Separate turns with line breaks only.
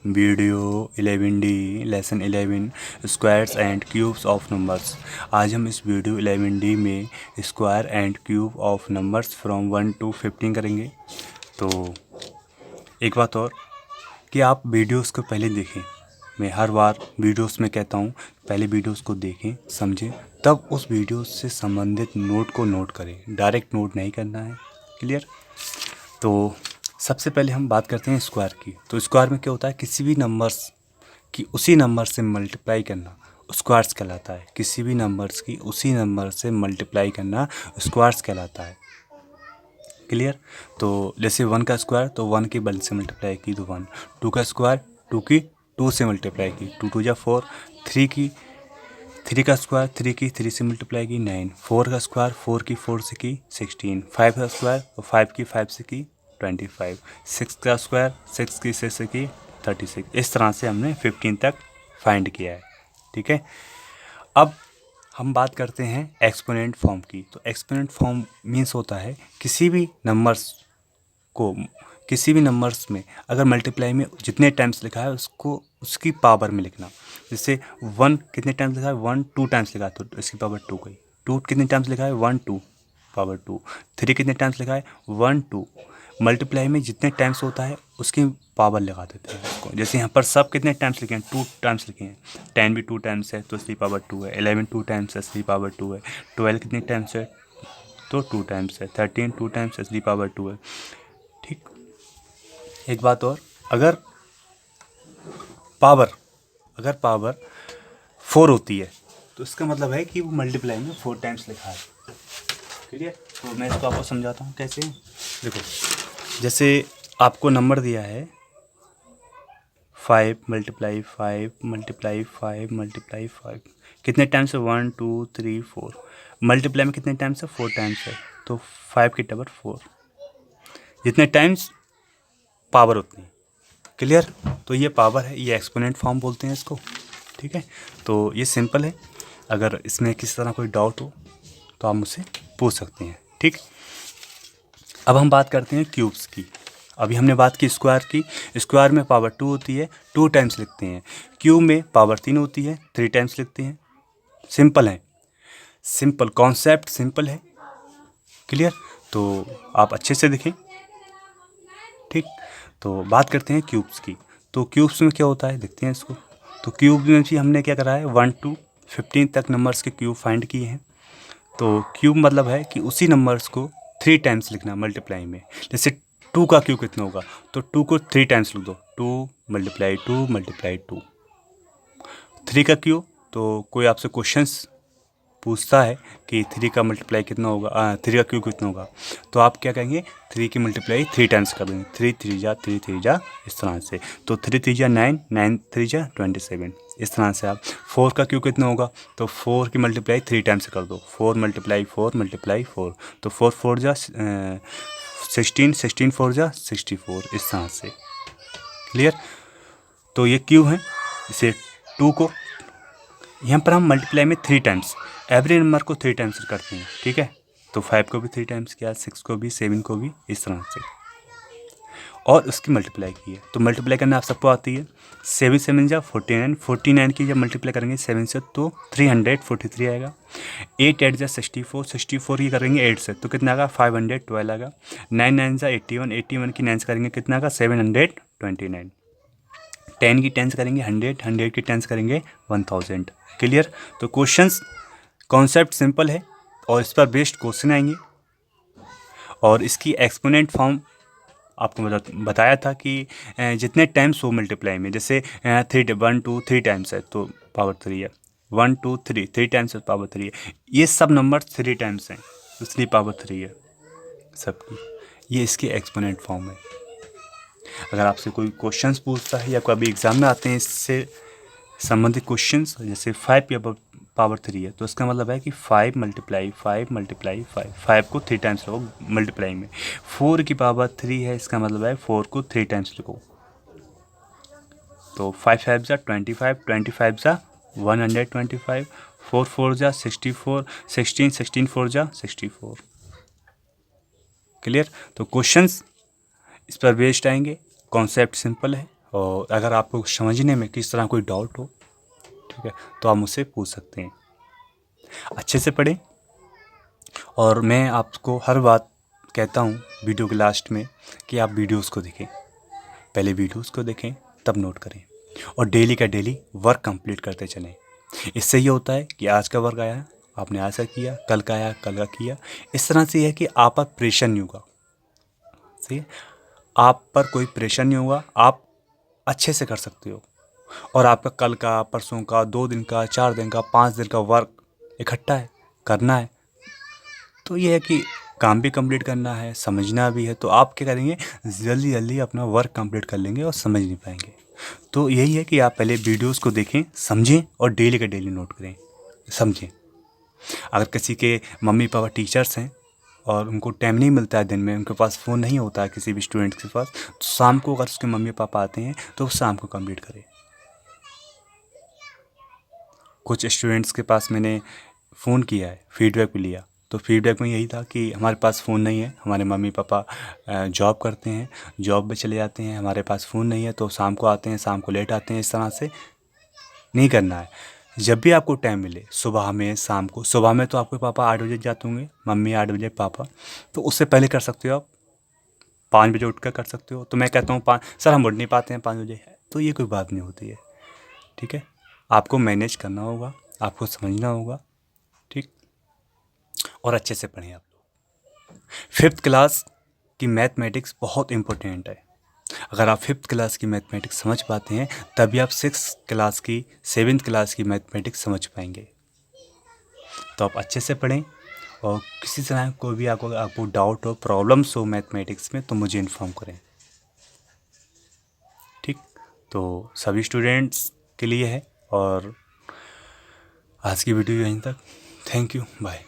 Video 11D lesson 11 squares and cubes of numbers. आज हम इस वीडियो 11D में square and cube of numbers from 1 to 15 करेंगे। तो एक बात और कि आप वीडियोस को पहले देखें। मैं हर बार वीडियोस में कहता हूँ पहले वीडियोस को देखें, समझें, तब उस वीडियो से संबंधित नोट को नोट करें। डायरेक्ट नोट नहीं करना है। क्लियर? तो सबसे पहले हम बात करते हैं स्क्वायर की। तो स्क्वायर में क्या होता है, किसी भी नंबर्स की उसी नंबर से मल्टीप्लाई करना स्क्वायर्स कहलाता है। किसी भी नंबर्स की उसी नंबर से मल्टीप्लाई करना स्क्वायर्स कहलाता है। क्लियर? तो जैसे 1 का स्क्वायर तो 1 की 1 से मल्टीप्लाई की तो 1, 2 का स्क्वायर 2 की 2 से मल्टीप्लाई की 2 2 जा 4, 3 का स्क्वायर 3 की 3 से मल्टीप्लाई की 9, 4 का स्क्वायर 4 की 4 से की 16, 5 का स्क्वायर 5 की 5 से की 25, 6 का स्क्वायर 6 की 6 से की 36। इस तरह से हमने 15 तक फाइंड किया है। ठीक है, अब हम बात करते हैं एक्सपोनेंट फॉर्म की। तो एक्सपोनेंट फॉर्म मीन्स होता है किसी भी नंबर्स में अगर मल्टीप्लाई में जितने टाइम्स लिखा है उसको उसकी पावर में लिखना। जैसे 1 कितने टाइम्स लिखा है, 1 2 टाइम्स लिखा है तो इसकी पावर 2 गई। 2 कितने टाइम्स लिखा है, 1 2 पावर 2। 3 कितने टाइम्स लिखा है, 1 2। मल्टीप्लाई में जितने टाइम्स होता है उसकी पावर लगा देते हैं उसको। जैसे यहाँ पर सब कितने टाइम्स लिखे हैं, 2 टाइम्स लिखे हैं। 10 भी 2 टाइम्स है तो इसकी पावर 2 है। 11 2 टाइम्स है, इसकी पावर 2 है। 12 कितने टाइम्स है तो 2 टाइम्स है। 13 2 टाइम्स है, इसकी पावर 2 है। ठीक, एक बात और, अगर पावर 4 होती है तो इसका मतलब है कि वो मल्टीप्लाई में 4 टाइम्स लिखा है। क्लियर? तो मैं इसको आपको समझाता हूँ कैसे। देखो, जैसे आपको नंबर दिया है 5 × 5 × 5 × 5 कितने टाइम्स है, 1 2 3 4। मल्टीप्लाई में कितने टाइम्स है, 4 टाइम्स है तो 5 की पावर 4। जितने टाइम्स पावर उतनी। क्लियर? तो ये पावर है, ये एक्सपोनेंट फॉर्म बोलते हैं इसको। ठीक है, तो ये सिंपल है। अगर इसमें किसी तरह कोई डाउट हो तो आप मुझसे पूछ सकते हैं। ठीक, अब हम बात करते हैं क्यूब्स की। अभी हमने बात की स्क्वायर की। स्क्वायर में पावर 2 होती है, 2 टाइम्स लिखते हैं। क्यूब में पावर 3 होती है, 3 टाइम्स लिखते हैं। सिंपल है, सिंपल कॉन्सेप्ट सिंपल है। क्लियर? तो आप अच्छे से देखें। ठीक, तो बात करते हैं क्यूब्स की। तो क्यूब्स में क्या होता है, देखते हैं इसको। तो क्यूब में भी हमने क्या करा है, 1 to 15 तक नंबर्स के क्यूब फाइंड किए हैं। तो क्यूब मतलब है कि उसी नंबर्स को 3 टाइम्स लिखना मल्टीप्लाई में। जैसे 2 का क्यूब कितना होगा तो 2 को 3 टाइम्स लिख दो, 2 × 2 × 2। 3 का क्यूब, तो कोई आपसे क्वेश्चंस पूछता है कि 3 का मल्टीप्लाई कितना होगा, 3 का क्यूब कितना होगा, तो आप क्या कहेंगे, 3 की मल्टीप्लाई 3 टाइम्स कर देंगे। 3 3 जा 3 3 जा, इस तरह से। तो 3 3 जा 9, 9 3 जा 27, इस तरह से आप। 4 का क्यूब कितना होगा तो 4 की मल्टीप्लाई 3 टाइम्स कर दो, 4 × 4 × 4, तो 4 4 जा 16, 16 4 जा 64, इस तरह से। क्लियर? तो ये क्यूब है। इसे 2 को यहाँ पर हम मल्टीप्लाई में 3 टाइम्स, एवरी नंबर को 3 टाइम्स करते हैं। ठीक है, तो 5 को भी 3 टाइम्स किया, 6 को भी, 7 को भी, इस तरह से, और उसकी मल्टीप्लाई की है। तो मल्टीप्लाई करना आप सबको आती है। 7 7 जा 49, 49 की जब मल्टीप्लाई करेंगे 7 से तो 343 आएगा। 8 8 जा 64, 64 की करेंगे 8 से तो कितना आएगा, 512 आएगा। 9 9 जा 81, 81 की 9 से करेंगे कितना आएगा, 729। 10 की 10 करेंगे 100, 100 की 10 करेंगे 1000। क्लियर? तो क्वेश्चंस कॉन्सेप्ट सिंपल है और इस पर बेस्ड क्वेश्चन आएंगे। और इसकी एक्सपोनेंट फॉर्म आपको बताया था कि जितने टाइम्स हो मल्टीप्लाई में, जैसे 1 2 3 टाइम्स है तो पावर 3 है, 1 2 3 3 टाइम्स है पावर 3 है। ये सब नंबर 3 टाइम्स हैं इसलिए पावर 3 है सबकी। ये इसकी एक्सपोनेंट फॉर्म है। अगर आपसे कोई क्वेश्चंस पूछता है या कभी एग्जाम में आते हैं इससे संबंधित क्वेश्चंस, जैसे 5 या पावर 3 है तो इसका मतलब है कि 5 × 5 × 5, 5 को 3 टाइम्स लिखो मल्टीप्लाई में। 4 की पावर 3 है, इसका मतलब है 4 को 3 टाइम्स लिखो। तो 5 5 जा 25, 25 जा 125, 4 4 जा 64, 16 16 4 जा 64। क्लियर? तो क्वेश्चंस इस पर बेस्ड आएंगे। कॉन्सेप्ट सिंपल है और अगर आपको समझने में किस तरह कोई डाउट हो, ठीक है, तो आप मुझसे पूछ सकते हैं। अच्छे से पढ़ें। और मैं आपको हर बात कहता हूँ वीडियो के लास्ट में कि आप वीडियोस को देखें, पहले वीडियोस को देखें तब नोट करें, और डेली का डेली वर्क कंप्लीट करते चलें। इससे ये होता है कि आज का वर्क आया, आपने आज का किया, कल का आया, कल का किया। इस तरह से यह है कि आप पर प्रेशर नहीं होगा। सही है, आप पर कोई प्रेशर नहीं होगा, आप अच्छे से कर सकते हो। और आपका कल का, परसों का, 2 दिन का, 4 दिन का, 5 दिन का वर्क इकट्ठा है, करना है। तो ये है कि काम भी कंप्लीट करना है, समझना भी है। तो आप क्या करेंगे, जल्दी जल्दी अपना वर्क कंप्लीट कर लेंगे और समझ नहीं पाएंगे। तो यही है कि आप पहले वीडियोस को देखें, समझें और डेली का डेली नोट करें, समझें। अगर किसी के मम्मी पापा टीचर्स हैं और उनको टाइम नहीं मिलता है दिन में, उनके पास फ़ोन नहीं होता है किसी भी स्टूडेंट के पास, तो शाम को अगर उसके मम्मी पापा आते हैं तो वो शाम को कंप्लीट करें। कुछ स्टूडेंट्स के पास मैंने फ़ोन किया है, फीडबैक भी लिया, तो फीडबैक में यही था कि हमारे पास फ़ोन नहीं है, हमारे मम्मी पापा जॉब करते हैं, जॉब पे चले जाते हैं, हमारे पास फ़ोन नहीं है, तो शाम को आते हैं, शाम को लेट आते हैं। इस तरह से नहीं करना है। जब भी आपको टाइम मिले, सुबह में, शाम को। सुबह में तो आपके पापा 8 बजे जाते होंगे, मम्मी 8 बजे, पापा, तो उससे पहले कर सकते हो आप, 5 बजे उठ कर कर सकते हो। तो मैं कहता हूँ 5, सर हम उठ नहीं पाते हैं 5 बजे, तो ये कोई बात नहीं होती है। ठीक है, आपको मैनेज करना होगा, आपको समझना होगा, ठीक। और अच्छे से पढ़ें आप लोग। 5th क्लास की मैथमेटिक्स बहुत इम्पोर्टेंट है। अगर आप 5th क्लास की मैथमेटिक्स समझ पाते हैं, तभी आप 6th क्लास की, 7th क्लास की मैथमेटिक्स समझ पाएंगे। तो आप अच्छे से पढ़ें, और किसी तरह कोई भी आपको डाउट हो, प्रॉब्लम्स हो मैथमेटिक्स में, तो मुझे इन्फॉर्म करें, ठीक। तो सभी स्टूडेंट्स के लिए है। और आज की वीडियो यहीं तक। Thank you, bye.